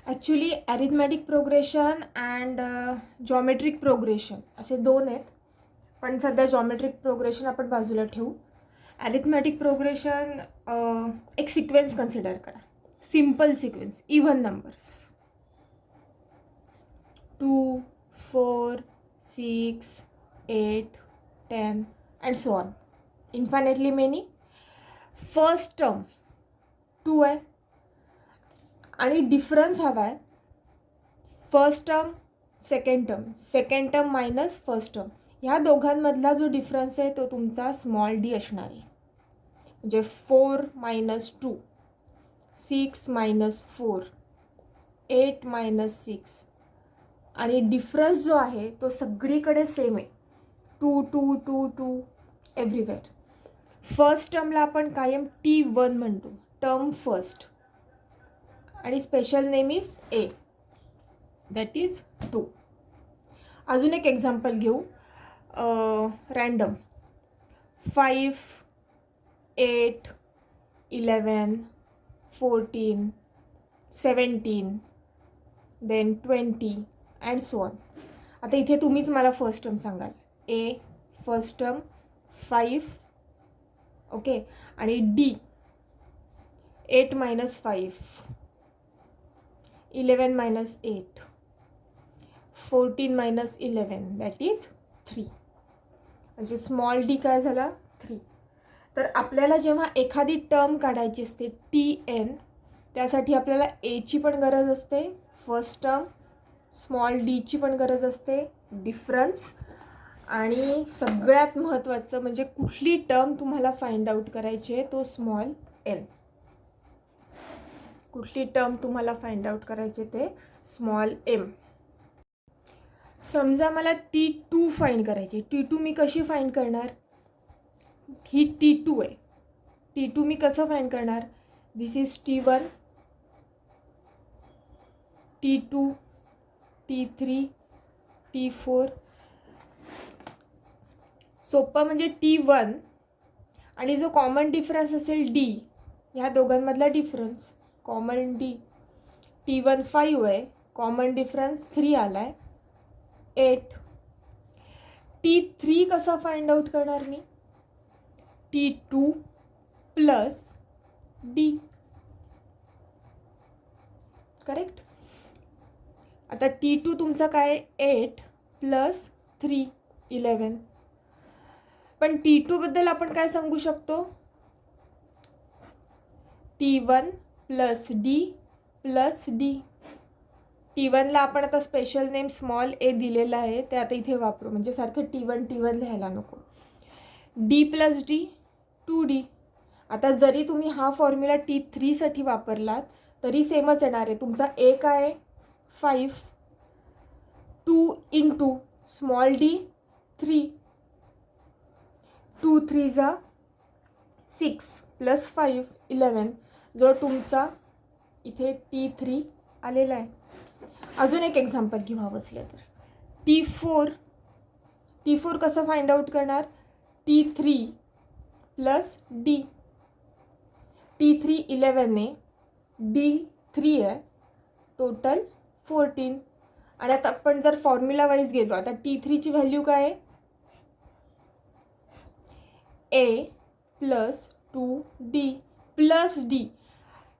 Actually arithmetic progression and geometric progression असे दोन आहेत, पण सध्या जॉमेट्रिक प्रोग्रेशन आपण बाजूला ठेवू. ॲरिथमॅटिक प्रोग्रेशन एक सिक्वेन्स कन्सिडर करा, simple sequence, even numbers 2, 4, 6, 8, 10 and so on, infinitely many. First term 2 आहे आणि डिफरन्स हवा आहे first term second term minus first term. ह्या दोघांमधला जो डिफरन्स आहे तो तुमचा स्मॉल डी असणार आहे. म्हणजे 4 मायनस 2, 6 मायनस 4, 8 मायनस 6. आणि डिफरन्स जो आहे तो सगळीकडे सेम आहे, 2 2 2 2 एव्हरीवेअर. फर्स्ट टर्मला आपण कायम T1 म्हणतो, टर्म फर्स्ट, आणि special name is A, that is 2. अजून एक एक्झाम्पल घेऊ, random 5, 8, 11, 14, 17, then 20 and so on. आता इथे तुम्हीच मला फर्स्ट टर्म सांगाल. ए फर्स्ट टर्म 5, ओके, आणि D 8 minus 5, 11 minus 8, 14 minus 11, that is 3. म्हणजे स्मॉल डी काय झाला 3. तर आपल्याला जेव्हा एखादी टर्म काढायची असते TN, त्यासाठी आपल्याला एची पण गरज असते, फर्स्ट टर्म, स्मॉल डीची पण गरज असते, डिफरन्स, आणि सगळ्यात महत्त्वाचं म्हणजे कुठली टर्म तुम्हाला फाइंड आउट करायची आहे तो स्मॉल एन. कुठली टर्म तुम्हाला फाइंड आउट करायचे ते स्मॉल एम. समजा मला T2 फाइंड करायची. T2 मी कशी फाइंड करणार? ही T2 आहे. T2 मी कसं फाइंड करणार? दिस is T1, T2, T3, T4. सोपं म्हणजे T1 आणि जो कॉमन डिफरन्स असेल D, ह्या दोघांमधला डिफरन्स कॉमन D. T1 5 आहे, कॉमन डिफरन्स 3 आला आहे, 8. T3 कसा फाइंड आउट करणार मी? T2 plus D, correct. आता T2 तुमचा काय? 8 प्लस 3, 11. पण T2 बद्दल आपण काय सांगू शकतो? T1 plus D plus D. T1ला आपण आता स्पेशल नेम स्मॉल ए दिलेला आहे, ते आता इथे वापरू, म्हणजे सारखं T1 लिहायला नको. D plus D 2D. आता जरी तुम्ही हा फॉर्म्युला T3साठी वापरलात तरी सेमच येणार आहे. तुमचा ए काय आहे? 5, 2 इंटू स्मॉल डी 3, 2 3 जा 6 प्लस 5 11, जो तुमचा इथे T3 आलेला आहे. अजून एक एक्झाम्पल घेऊ हवं असलं तर. T4 कसं फाइंड आउट करणार? T3 plus D. T3 11 आहे, D 3 आहे, टोटल 14. आणि आता आपण जर फॉर्म्युला वाईज गेलो, आता T3ची व्हॅल्यू काय आहे? A plus 2D plus D.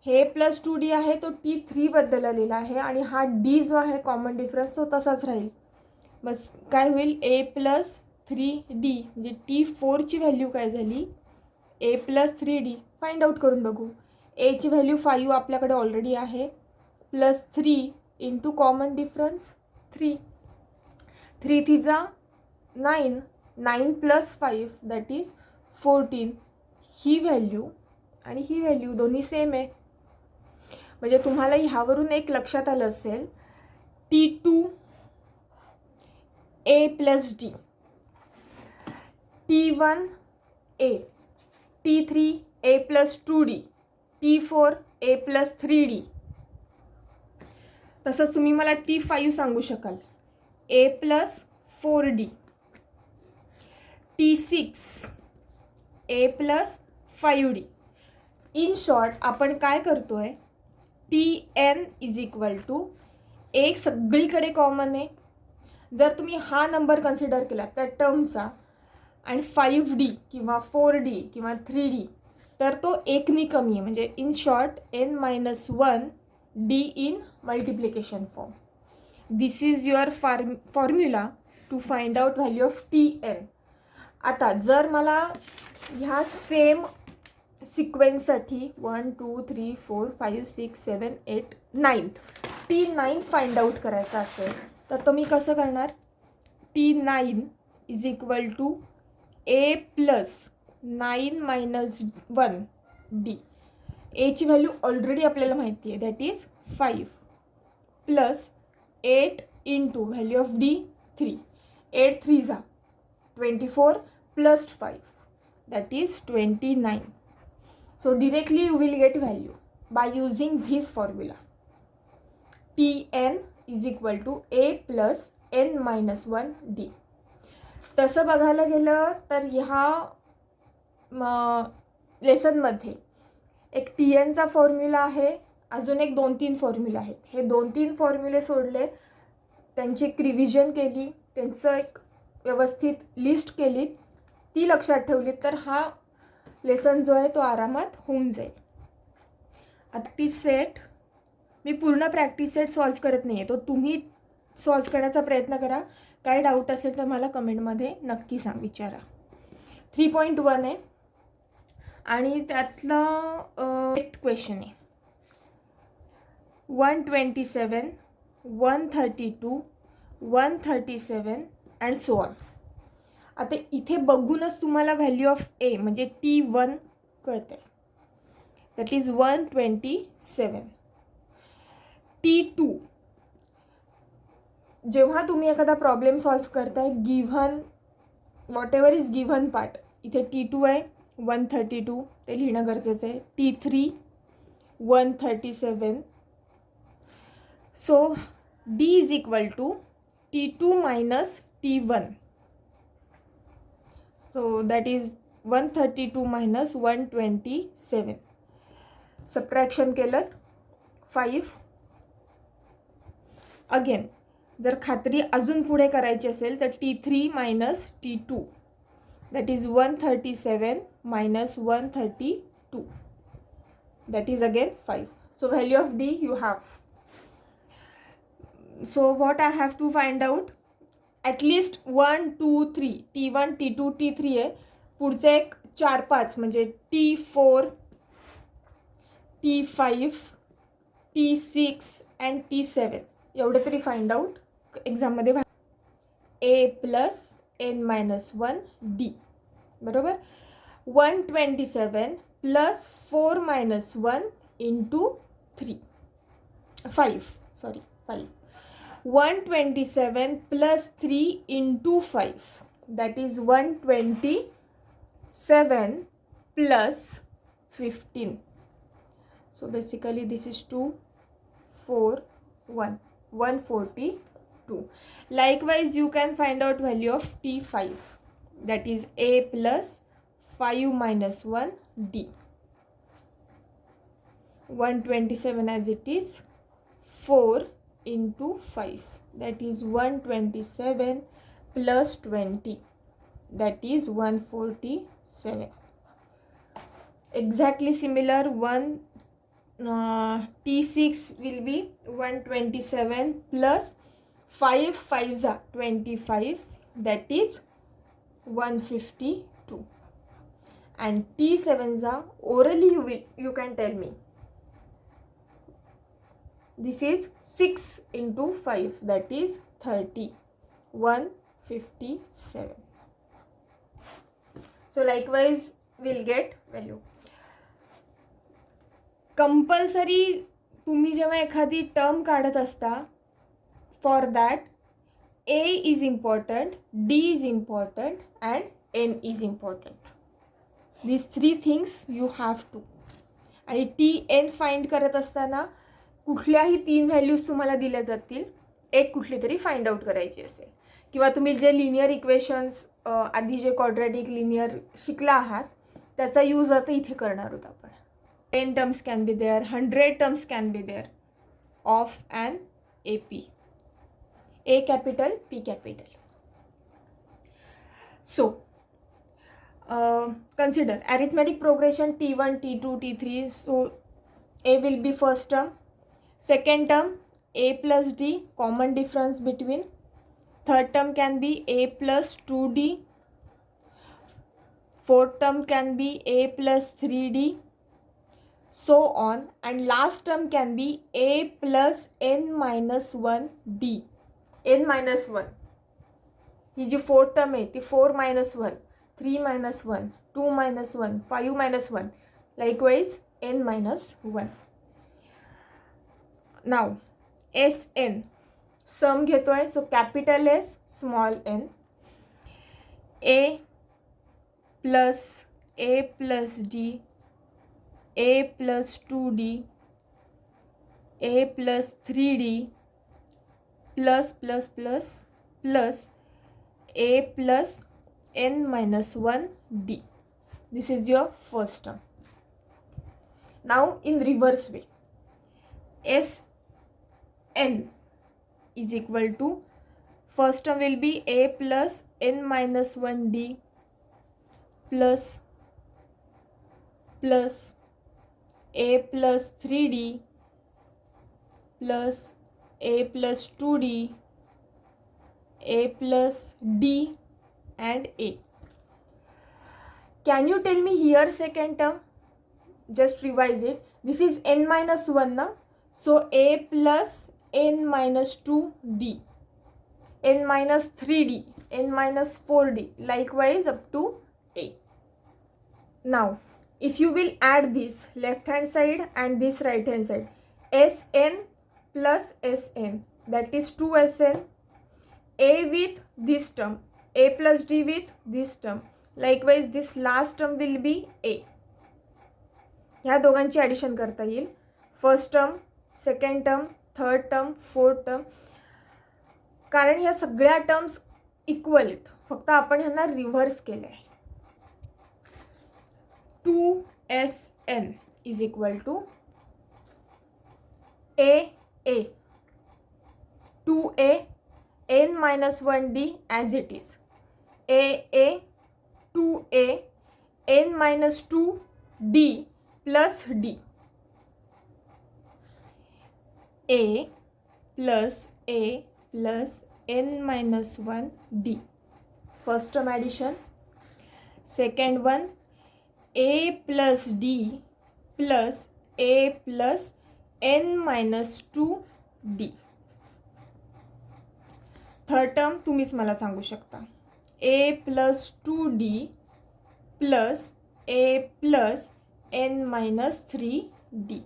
हे प्लस 2D आहे तो T3 बद्दल आलेला आहे, आणि हा D जो आहे कॉमन डिफरन्स तो तसाच राहील. बस काय होईल? A plus 3D. म्हणजे T4ची व्हॅल्यू काय झाली? A plus 3D. Find out करून बघू. एची व्हॅल्यू 5 आपल्याकडे ऑलरेडी आहे, प्लस 3 इंटू कॉमन डिफरन्स 3, 3 3 जा 9, 9 plus 5 that is 14. He value आणि ही व्हॅल्यू दोन्ही सेम आहे. म्हणजे तुम्हाला ह्यावरून एक लक्षात आलं असेल, T2 A plus D, T1 A, T3 A plus 2D, T4 A plus 3D. तसंच तुम्ही मला T5 सांगू शकाल, A plus 4D, T6 A plus 5D. In short आपण काय करतोय? TN इज इक्वल टू, एक सगळीकडे कॉमन आहे. जर तुम्ही हा नंबर कन्सिडर केला त्या टर्मचा आणि 5D किंवा 4D किंवा 3D, तर तो एकनी कमी आहे. म्हणजे in short n-1 D in multiplication form. This is your formula to find out value of TN. आता जर मला ह्या सेम सिक्वेन्ससाठी 1 2 3 4 5 6 7 8 9 T9 फाइंड आउट करायचा असेल तर तुम्ही कसं करणार? T9 is equal to A plus 9 minus 1 D. एची व्हॅल्यू ऑलरेडी आपल्याला माहिती आहे, that is 5 plus 8 into value of D 3. 8 3 जा 24 plus 5, that is 29. So directly you will get value by using this formula. Tn is equal to A plus n minus 1 D. तसं बघायला गेलं तर ह्या लेसनमध्ये एक TNचा फॉर्म्युला आहे, अजून एक 2-3 फॉर्म्युला आहेत. हे 2-3 फॉर्म्युले सोडले, त्यांची एक रिव्हिजन केली, त्यांचं एक व्यवस्थित लिस्ट केली, ती लक्षात ठेवली तर हा लेसन जो आहे तो आरामात होऊन जाईल. आता ती सेट मी पूर्ण प्रॅक्टिस सेट सॉल्व करत नाही आहे, तो तुम्ही सॉल्व करण्याचा प्रयत्न करा. काय डाऊट असेल तर मला कमेंटमध्ये नक्की विचारा. 3.1 आहे आणि त्यातलं 8th क्वेश्चन आहे. 127, 132, 137 अँड सो ऑन. आता इथे बघूनच तुम्हाला व्हॅल्यू ऑफ ए म्हणजे T1 कळतं आहे, दॅट इज 127. T2, जेव्हा तुम्ही एखादा प्रॉब्लेम सॉल्व करताय given what ever is given part, इथे T2 आहे 132 ते लिहिणं गरजेचं आहे. T3 137. So D is equal to T2 minus T1. So that is 132 minus 127. Subtraction केलं 5. अगेन जर खात्री अजून पुढे करायची असेल तर T3 minus T2, that is 137 minus 132, that is again 5. So value of D you have. So what I have to find out? At least 1 2 3 T1 T2 T3 आहे. पुढचे एक 4-5 म्हणजे T4 T5 T6 and T7 एवढे तरी find out एक्झाममध्ये. A plus n-1 D बरोबर. 127 plus 4-1 into 5. 127 plus 3 into 5, that is 127 plus 15. So basically this is 2 4 1 142. Likewise you can find out value of T5, that is A plus 5-1 D. 127 as it is 4 into 5, that is 127 plus 20, that is 147. Exactly similar. T6 will be 127 plus 5 5s are 25, that is 152. And T7s are orally you can tell me. This is 6 into 5, that is 30, 157. So likewise we'll get value. Compulsory तुम्ही जेव्हा एखादी term काढत असता, for that A is important, D is important and N is important. These 3 things you have to. आणि TN find करत असताना कुठल्याही 3 values तुम्हाला दिल्या जातील, एक कुठली तरी फाइंड आउट करायची असेल, किंवा तुम्ही जे लिनियर इक्वेशन्स आधी जे क्वाड्रॅटिक लिनियर शिकला आहात त्याचा यूज आता इथे करणार आहोत आपण. 10 terms can be there, 100 terms can be there of an AP. A capital, P capital. So, consider arithmetic progression T1, T2, T3. So, A will be first term. Second term, A plus D, common difference between. Third term can be A plus 2D. Fourth term can be A plus 3D. So on. And last term can be A plus N minus 1D. N minus 1. He G fourth term आहे ती 4 minus 1, 3 minus 1, 2 minus 1, 5 minus 1. Likewise n minus 1. Now Sn सम घेतोय. So capital S small n. A plus D, A plus 2D, A plus 3D, plus A plus n minus 1D. This is your first term. Now in reverse way, Sn is equal to, first term will be A plus n minus 1D plus A plus 3D plus A plus 2D, A plus D and A. Can you tell me here second term? Just revise it. This is n minus 1 na? So A plus n minus 2D, n minus 3D, n minus 4D, likewise up to A. Now if you will add this left hand side and this right hand side, Sn plus Sn, that is 2Sn. A with this term, A plus D with this term, likewise this last term will be A. ह्या दोघांची addition करता येईल. First term, second term, third term, fourth term. कारण ह्या सगळ्या terms equal आहेत, फक्त आपण ह्यांना रिव्हर्स केलं आहे. 2Sn is equal to A 2A n minus 1D as it is. A 2A n minus 2D plus D. A plus n minus 1D. First term addition. Second one, A plus D plus A plus n minus 2D. Third term तुम्हीच मला सांगू शकता. A plus 2D plus A plus n minus 3D.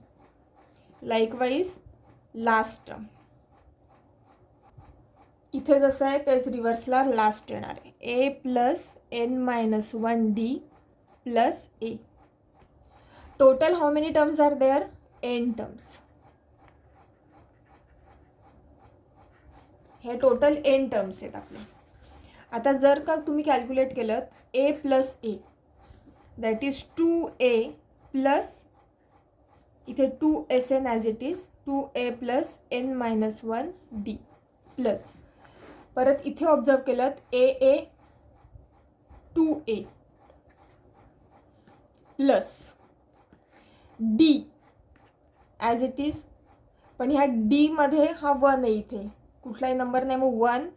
Likewise last term. इथे जसं आहे तेच रिव्हर्सला last येणार आहे. A plus n minus 1D plus A. Total how many terms are there? n terms. हे टोटल n टर्म्स आहेत आपले. आता जर का तुम्ही कॅल्क्युलेट केलं A plus A, that is 2A plus इथे 2Sn as it is 2A plus n minus 1D plus परत इथे ऑब्झर्व केलं A 2A plus D as it is. पण ह्या D मध्ये हा 1 आहे, इथे कुठलाही नंबर नाही, मग 1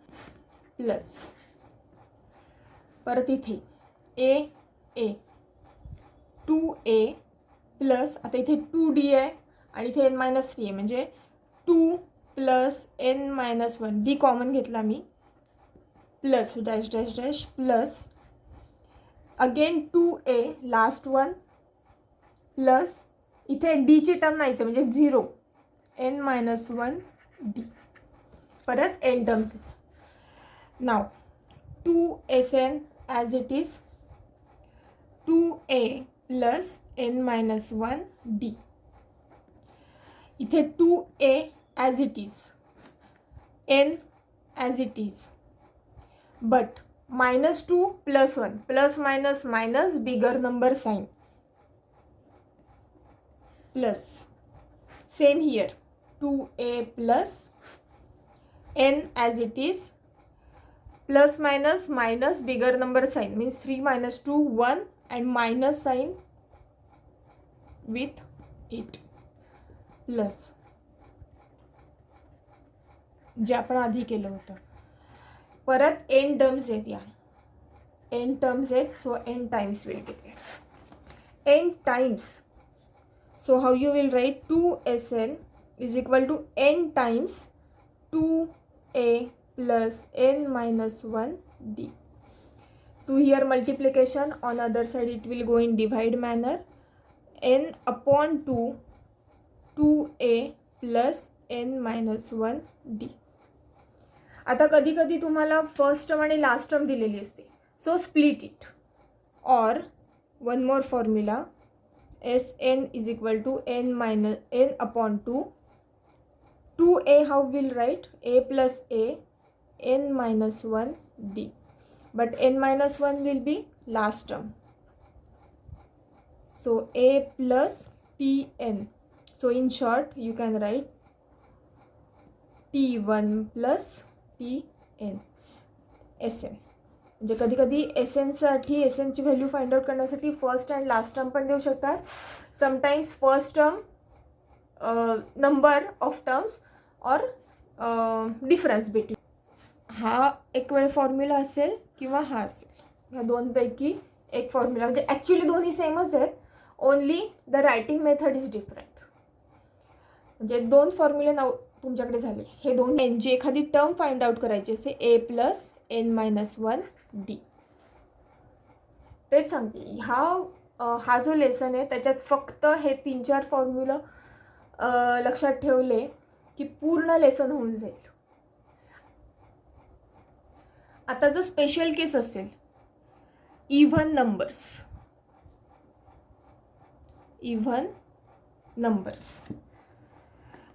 प्लस परत इथे A 2A प्लस आता इथे 2D आहे आणि इथे n मायनस 3 आहे, म्हणजे 2 plus n minus 1 D common घेतला मी plus dash dash dash plus again 2A last one plus इथे D ची टर्म नाहीच आहे म्हणजे 0 n मायनस 1D परत n टर्म्स. नाव 2Sn as it is 2A plus n minus 1D. इथे 2A as it is, n as it is, but -2 +1 plus minus minus bigger number sign. plus same here 2a plus n as it is, plus minus minus bigger number sign means 3 minus 2 1 and minus sign with it plus जे आपण आधी केलं होतं. परत n terms आहेत, या n terms आहेत, so n times will get there. n times, so how you will write 2sn is equal to n times 2a plus n minus 1 d. 2 here multiplication, on other side it will go in divide manner. n upon 2 2a plus n minus 1 d. आता कधी कधी तुम्हाला first term आणि last term दिलेली असते, so split it. और one more formula, Sn is equal to n minus n upon 2. 2a how will write? A plus a n minus 1 d. But n minus 1 will be last term. So a plus tn. So in short you can write t1 plus tn Sn. म्हणजे कधी कधी एसएनसाठी एसएनची value find out करण्यासाठी first and last term पण देऊ शकतात. Sometimes first term number of terms और difference between. हा एक वेळ फॉर्म्युला असेल किंवा हा असेल, ह्या दोनपैकी एक फॉर्म्युला. म्हणजे ॲक्च्युली दोन्ही सेमच आहेत, only the writing method is different. म्हणजे दोन फॉर्म्युले तुमच्याकडे झाले. हे दोन यांची एखादी टर्म फाइंड आउट करायची असते, ए प्लस एन मायनस 1 डी. तेच सांगते, हा जो लेसन आहे त्याच्यात फक्त हे 3-4 फॉर्म्युला लक्षात ठेवले की पूर्ण लेसन होऊन जाईल. आता जर स्पेशल केस असेल, इव्हन नंबर्स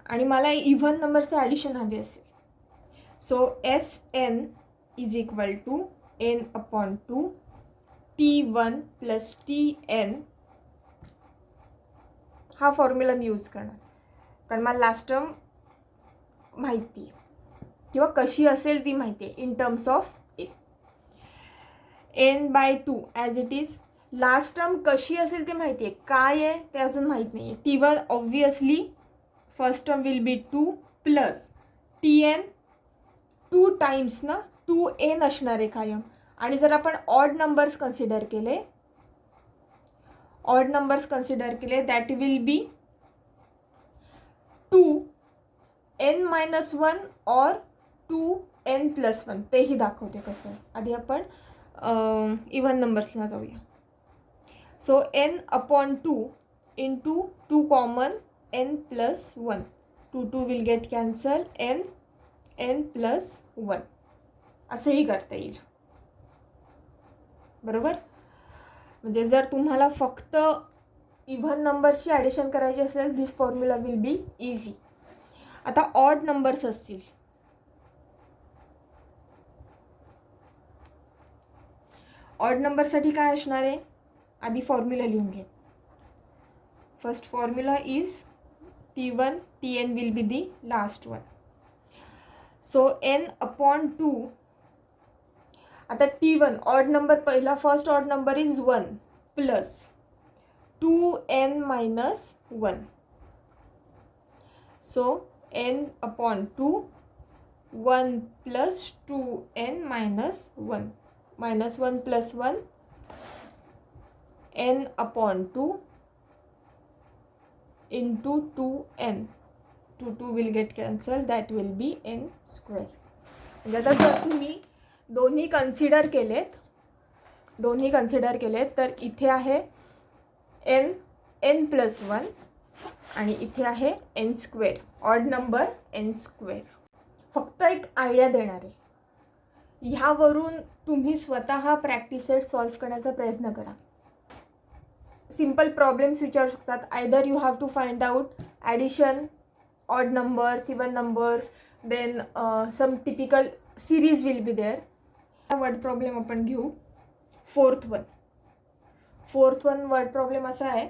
आणि मला इव्हन नंबरचं ॲडिशन हवे असेल, so Sn is equal to n upon 2 t1 plus tn. हा फॉर्म्युला मी यूज करणार कारण मला लास्ट टर्म माहिती आहे किंवा कशी असेल ती माहिती आहे in terms of A. n by 2 as it is. Last term कशी असेल ते माहिती आहे, काय आहे ते अजून माहीत नाही आहे. t1 obviously first term will be 2 plus tn 2 times ना 2n असणार आहे कायम. आणि जर आपण ऑड नंबर्स कन्सिडर केले that will be 2n minus 1 और 2n plus 1. तेही दाखवते कसं. आधी आपण इव्हन नंबर्सला जाऊया. So n upon 2 into 2 common n plus 1. 2 will get cancel, n plus 1 असंही करता येईल. बरोबर. म्हणजे जर तुम्हाला फक्त इव्हन नंबर्सची ॲडिशन करायची असेल, दिस फॉर्म्युला विल बी इझी. आता ऑड नंबर्स असतील, ऑड नंबरसाठी काय असणार आहे, आधी फॉर्म्युला लिहून घे. First formula is t1 tn will be the last one. So n upon 2. आता t1 ऑड नंबर, पहिला first odd number is 1 plus 2n minus 1. So n upon 2 1 plus 2n minus 1 minus 1 plus 1 n upon 2 into 2n. 2 will get cancelled, that will be n square. म्हणजे आता जर तुम्ही दोन्ही consider केलेत तर इथे आहे n प्लस 1 आणि इथे आहे n square, odd number n square. फक्त एक आयडिया देणार आहे, ह्यावरून तुम्ही स्वतः प्रॅक्टिस सेट सॉल्व्ह करण्याचा प्रयत्न करा. सिम्पल प्रॉब्लेम्स विचारू शकतात. Either you have to find out addition, odd numbers, even numbers, then some typical series will be there. Word problem आपण घेऊ. फोर्थ वन वर्ड प्रॉब्लेम असा आहे,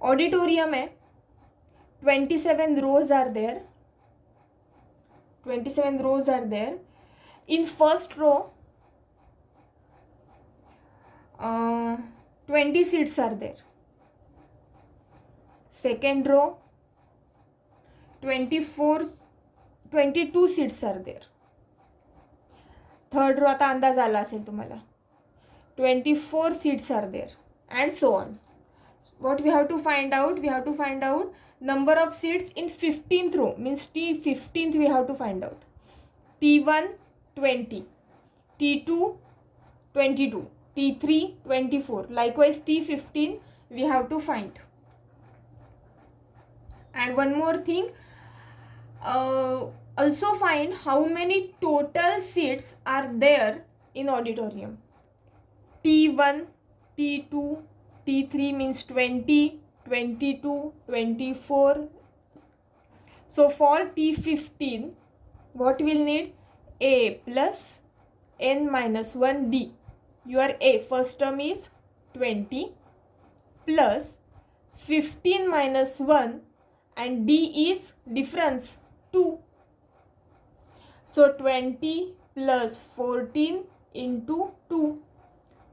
ऑडिटोरियम है, 27 rows are there. 27 rows are there. In first row, 20 seats are there. Second row, 22 seats are there. Third row आता अंदाज आला असेल तुम्हाला, 24 seats are there, and so on. What we have to find out? We have to find out number of seats in 15th row, means T15th we have to find out. T1 20, T2 22, T3 24. Likewise T15 we have to find. And one more thing, also find how many total seats are there in auditorium. T1, T2, T3 means 20, 22, 24. So for T15, what we'll need? A plus n minus 1 d. Your A first term is 20 plus 15 minus 1, and d is difference 2. So 20 plus 14 into 2.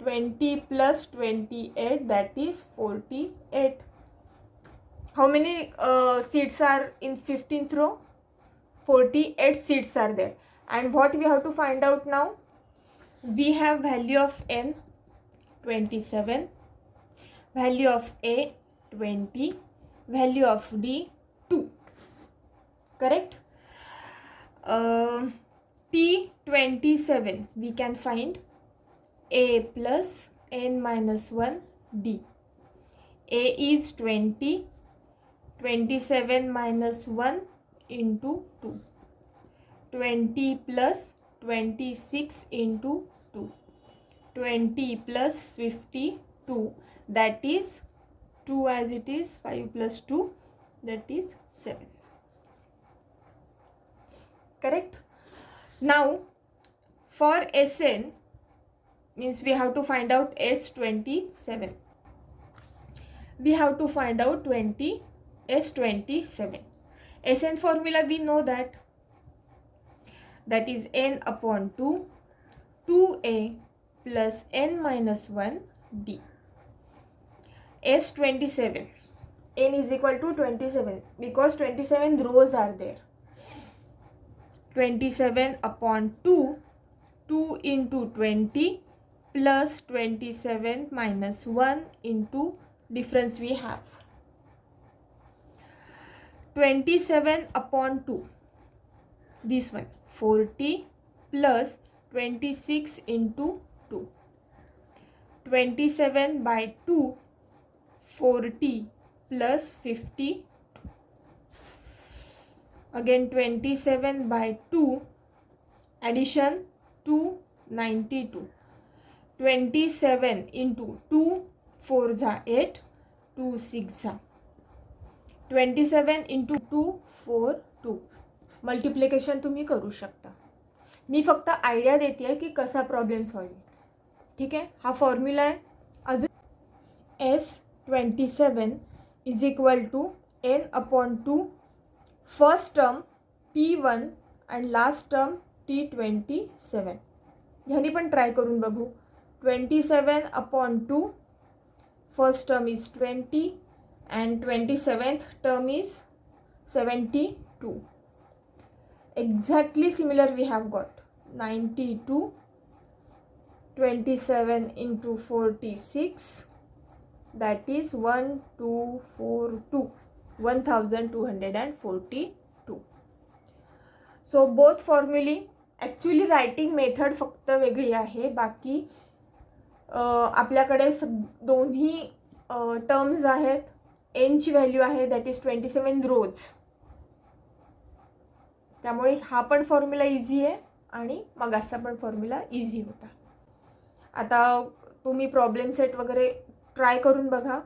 20 plus 28, that is 48. How many seats are in 15th row? 48 seats are there. And what we have to find out now? We have value of n 27, value of A 20, value of D 2. Correct? T27 we can find A plus n minus 1 d. A is 20, 27 minus 1 into 2. 20 plus 26 into 2. 20 plus 52, that is 2 as it is, 5 plus 2, that is 7. Correct? Now for Sn, means we have to find out S27. We have to find out S27. Sn formula we know that is n upon 2, 2a plus n minus 1 d. S27, n is equal to 27 because 27 rows are there. 27 upon 2, 2 into 20 plus 27 minus 1 into difference we have. 27 upon 2, this one 40 plus 26 into 2. 27 by 2, 40 plus 50. Again 27 by 2, addition 2, 92. 27 into 2, 4 जा 8, 2 6 जा. 27 into 2, 4 2. Multiplication तुम्ही करू शकता. मी फक्त idea देते आहे की कसा प्रॉब्लेम सॉल्व. ठीक आहे, हा फॉर्म्युला आहे. अजून S27 is equal to n upon 2, first term T1 and last term T27. ह्यानी पण ट्राय करून बघू. 27 upon 2, first term is 20 and 27th term is 72. Exactly similar we have got 92. 27 into 46, that is 1242, 1242. So both formulae, actually writing method फक्त वेगळी आहे. बाकी आपल्याकडे दोन्ही टर्म्स आहेत. n ची व्हॅल्यू आहे दॅट इज 27 रोज. त्यामुळे हा पण फॉर्म्युला इझी आहे आणि मगाचा पण फॉर्म्युला इझी होता. आता तुम्ही प्रॉब्लेम सेट वगैरे ट्राय करून बघा.